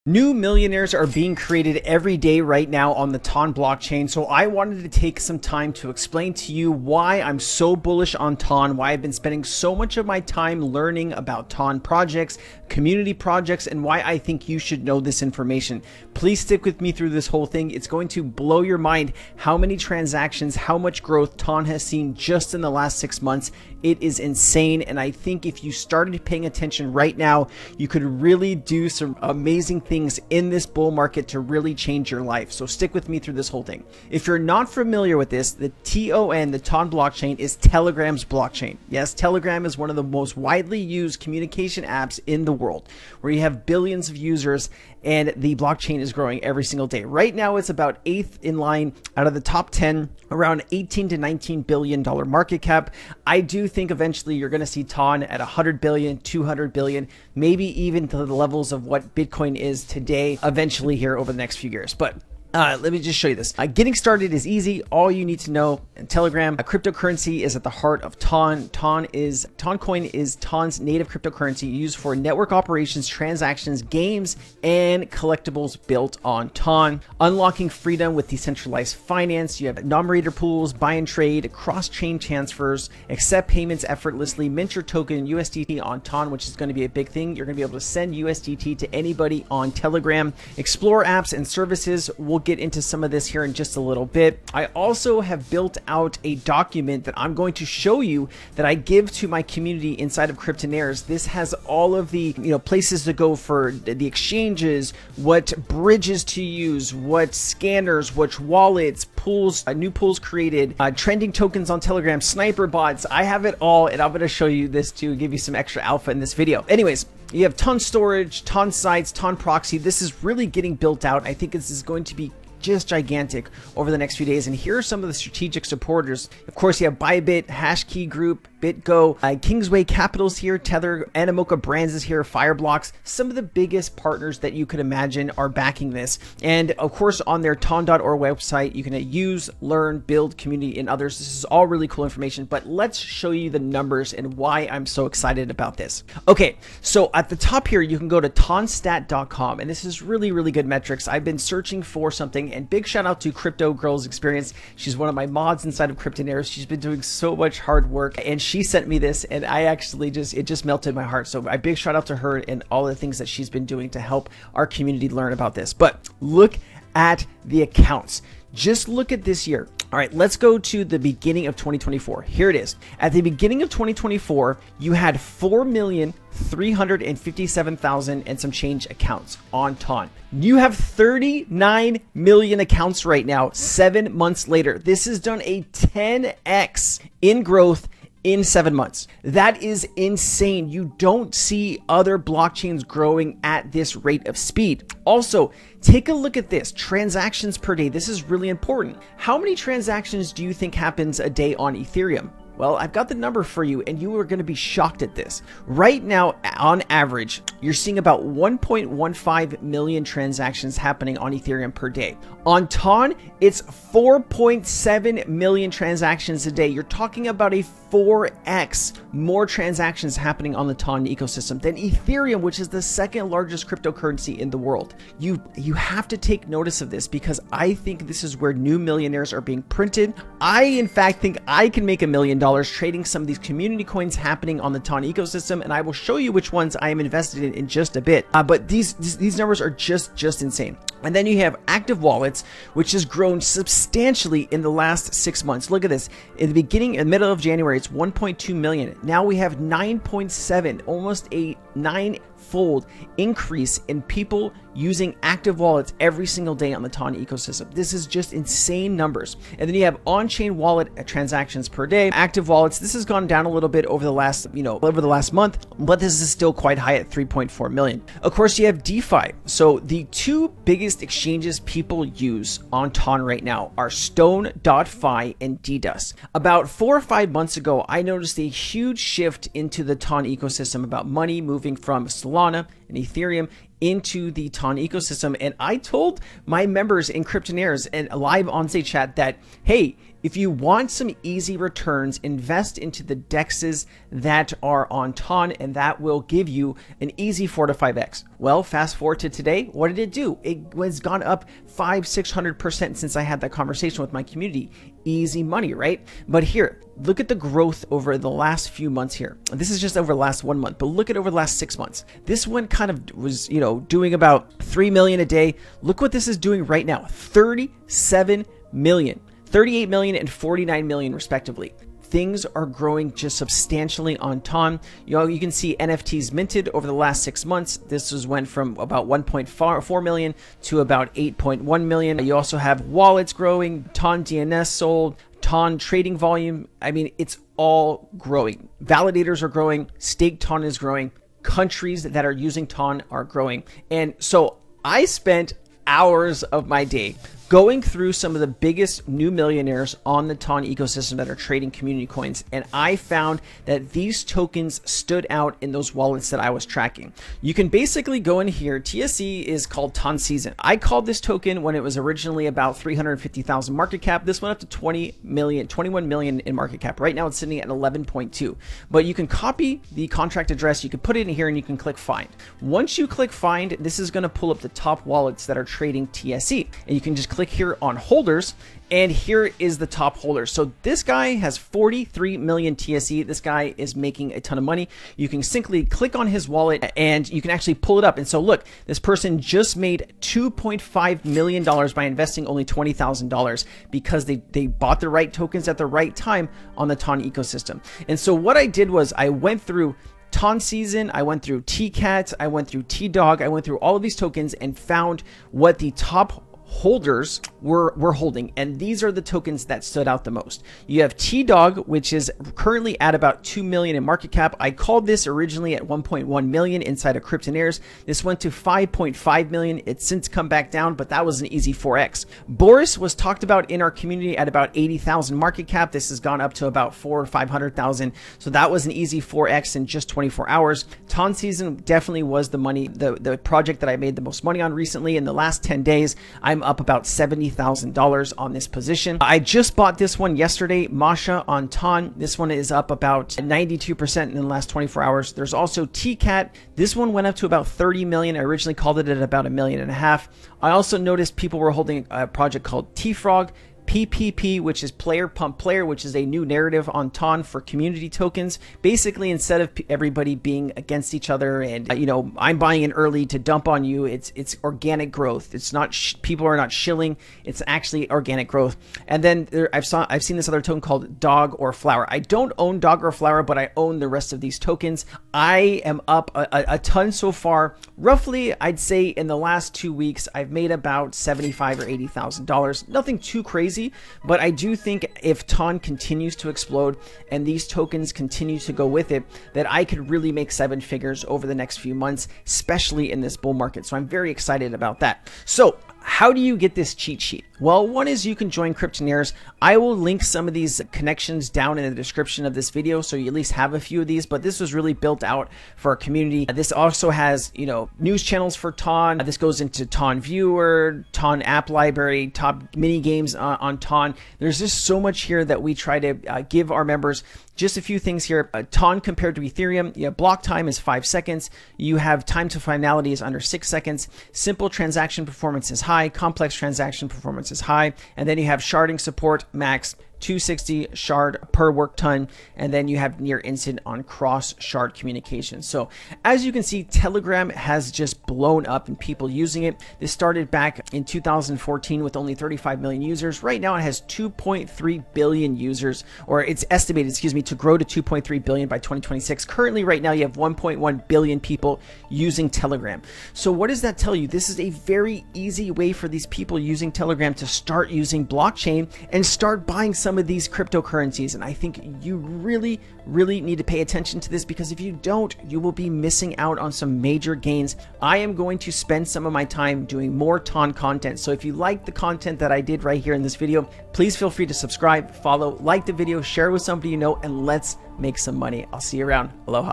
New millionaires are being created every day right now on the TON blockchain, so I wanted to take some time to explain to you why I'm so bullish on TON, why I've been spending so much of my time learning about TON projects, community projects, and why I think you should know this information. Please stick with me through this whole thing. It's going to blow your mind how many transactions, how much growth TON has seen just in the last 6 months. It is insane, and I think if you started paying attention right now, you could really do some amazing things in this bull market to really change your life. So stick with me through this whole thing. If you're not familiar with this, the TON, the TON blockchain, is Telegram's blockchain. Yes, Telegram is one of the most widely used communication apps in the world, where you have billions of users, and the blockchain is growing every single day. Right now, it's about 8th in line out of the top 10, around $18 to $19 billion market cap. I do think eventually you're going to see TON at 100 billion, 200 billion, maybe even to the levels of what Bitcoin is today, eventually here over the next few years. But let me just show you this. Getting started is easy. All you need to know in Telegram, a cryptocurrency is at the heart of TON. TON coin is TON's native cryptocurrency used for network operations, transactions, games, and collectibles built on TON. Unlocking freedom with decentralized finance. You have numerator pools, buy and trade, cross-chain transfers, accept payments effortlessly, mint your token USDT on TON, which is going to be a big thing. You're going to be able to send USDT to anybody on Telegram. Explore apps and services. We'll get into some of this here in just a little bit. I also have built out a document that I'm going to show you that I give to my community inside of Cryptonaires. This has all of the places to go for the exchanges, what bridges to use, what scanners, which wallets, pools, new pools created, trending tokens on Telegram, sniper bots. I have it all, and I'm going to show you this to give you some extra alpha in this video. Anyways, you have TON storage, TON sites, TON proxy. This is really getting built out. I think this is going to be just gigantic over the next few days. And here are some of the strategic supporters. Of course, you have Bybit, Hashkey Group, BitGo, Kingsway Capital's here, Tether, Animoca Brands is here, Fireblocks. Some of the biggest partners that you could imagine are backing this. And of course, on their ton.org website, you can use, learn, build community and others. This is all really cool information, but let's show you the numbers and why I'm so excited about this. Okay, so at the top here, you can go to tonstat.com, and this is really, really good metrics. I've been searching for something, and big shout out to Crypto Girls Experience. She's one of my mods inside of Cryptonaires. She's been doing so much hard work, and she sent me this, and I actually it just melted my heart. So a big shout out to her and all the things that she's been doing to help our community learn about this. But look at the accounts. Just look at this year. All right, let's go to the beginning of 2024. Here it is. At the beginning of 2024, you had 4,357,000 and some change accounts on TON. You have 39 million accounts right now, 7 months later. This has done a 10x in growth in 7 months. That is insane. You don't see other blockchains growing at this rate of speed. Also, take a look at this. Transactions per day. This is really important. How many transactions do you think happens a day on Ethereum? Well, I've got the number for you, and you are going to be shocked at this. Right now, on average, you're seeing about 1.15 million transactions happening on Ethereum per day. On TON, it's 4.7 million transactions a day. You're talking about a 4x more transactions happening on the TON ecosystem than Ethereum, which is the second largest cryptocurrency in the world. You have to take notice of this, because I think this is where new millionaires are being printed. I, in fact, think I can make $1 million trading some of these community coins happening on the TON ecosystem, and I will show you which ones I am invested in just a bit. But these numbers are just insane. And then you have active wallets, which has grown substantially in the last 6 months. Look at this. In the middle of January, it's 1.2 million. Now we have 9.7, almost a 9-fold increase in people using active wallets every single day on the TON ecosystem. This is just insane numbers. And then you have on-chain wallet transactions per day. Active wallets, this has gone down a little bit over the last, over the last month, but this is still quite high at 3.4 million. Of course, you have DeFi. So the two biggest exchanges people use on TON right now are Stone.fi and DDUS. About 4 or 5 months ago, I noticed a huge shift into the TON ecosystem about money moving from Solana and Ethereum into the TON ecosystem. And I told my members in Cryptonaires and live on stage chat that, hey, If you want some easy returns, invest into the DEXs that are on TON, and that will give you an easy 4 to 5x. Well, fast forward to today, what did it do? It was gone up 500-600% since I had that conversation with my community. Easy money, right? But here, look at the growth over the last few months here. This is just over the last 1 month, but look at over the last 6 months. This one kind of was, doing about 3 million a day. Look what this is doing right now, 37 million. 38 million and 49 million respectively. Things are growing just substantially on TON. You can see NFTs minted over the last 6 months. This went from about 1.4 million to about 8.1 million. You also have wallets growing, TON DNS sold, TON trading volume. I mean, it's all growing. Validators are growing, staked TON is growing, countries that are using TON are growing. And so I spent hours of my day going through some of the biggest new millionaires on the TON ecosystem that are trading community coins. And I found that these tokens stood out in those wallets that I was tracking. You can basically go in here. TSSE is called TON Season. I called this token when it was originally about 350,000 market cap. This went up to 21 million in market cap. Right now it's sitting at 11.2. But you can copy the contract address. You can put it in here and you can click find. Once you click find, this is going to pull up the top wallets that are trading TSSE. And you can just click here on holders, and here is the top holder. So this guy has 43 million TSE. This guy is making a ton of money. You can simply click on his wallet and you can actually pull it up. And so look, this person just made $2.5 million by investing only $20,000 because they bought the right tokens at the right time on the TON ecosystem. And so what I did was I went through TON Season, I went through TCAT, I went through TDOG, I went through all of these tokens and found what the top holders were holding, and these are the tokens that stood out the most. You have TDOG, which is currently at about 2 million in market cap. I called this originally at 1.1 million inside of Cryptonaires. This went to 5.5 million. It's since come back down, but that was an easy 4x. Boris was talked about in our community at about 80,000 market cap. This has gone up to about 400,000 or 500,000. So that was an easy 4x in just 24 hours. TON Season definitely was the money, the project that I made the most money on recently. In the last 10 days, I'm up about $70,000 on this position. I just bought this one yesterday, Masha on TON. This one is up about 92% in the last 24 hours. There's also TCAT. This one went up to about 30 million. I originally called it at about 1.5 million. I also noticed people were holding a project called T-Frog. PPP, which is player pump player, which is a new narrative on TON for community tokens. Basically, instead of everybody being against each other and I'm buying in early to dump on you, it's organic growth. It's not people are not shilling. It's actually organic growth. And then I've seen this other token called Dog or Flower. I don't own Dog or Flower, but I own the rest of these tokens. I am up a ton so far. Roughly, I'd say in the last 2 weeks, I've made about $75,000 or $80,000. Nothing too crazy. But I do think if TON continues to explode and these tokens continue to go with it, that I could really make 7 figures over the next few months, especially in this bull market. So I'm very excited about that. So how do you get this cheat sheet? Well, one is you can join Cryptonaires. I will link some of these connections down in the description of this video, so you at least have a few of these, but this was really built out for our community. This also has, news channels for TON. This goes into TON Viewer, TON App Library, top mini games on TON. There's just so much here that we try to give our members. Just a few things here. TON compared to Ethereum, block time is 5 seconds. You have time to finality is under 6 seconds. Simple transaction performance is high. Complex transaction performance is high. And then you have sharding support max 260 shard per work ton, and then you have near instant on cross shard communication. So as you can see, Telegram has just blown up and people using it. This started back in 2014 with only 35 million users. Right now it has 2.3 billion users, or it's estimated, to grow to 2.3 billion by 2026. Currently, right now, you have 1.1 billion people using Telegram. So what does that tell you? This is a very easy way for these people using Telegram to start using blockchain and start buying some of these cryptocurrencies. And I think you really need to pay attention to this, because if you don't, you will be missing out on some major gains. I am going to spend some of my time doing more TON content. So if you like the content that I did right here in this video, please feel free to subscribe, follow, like the video, share with somebody you know, and let's make some money. I'll see you around. Aloha.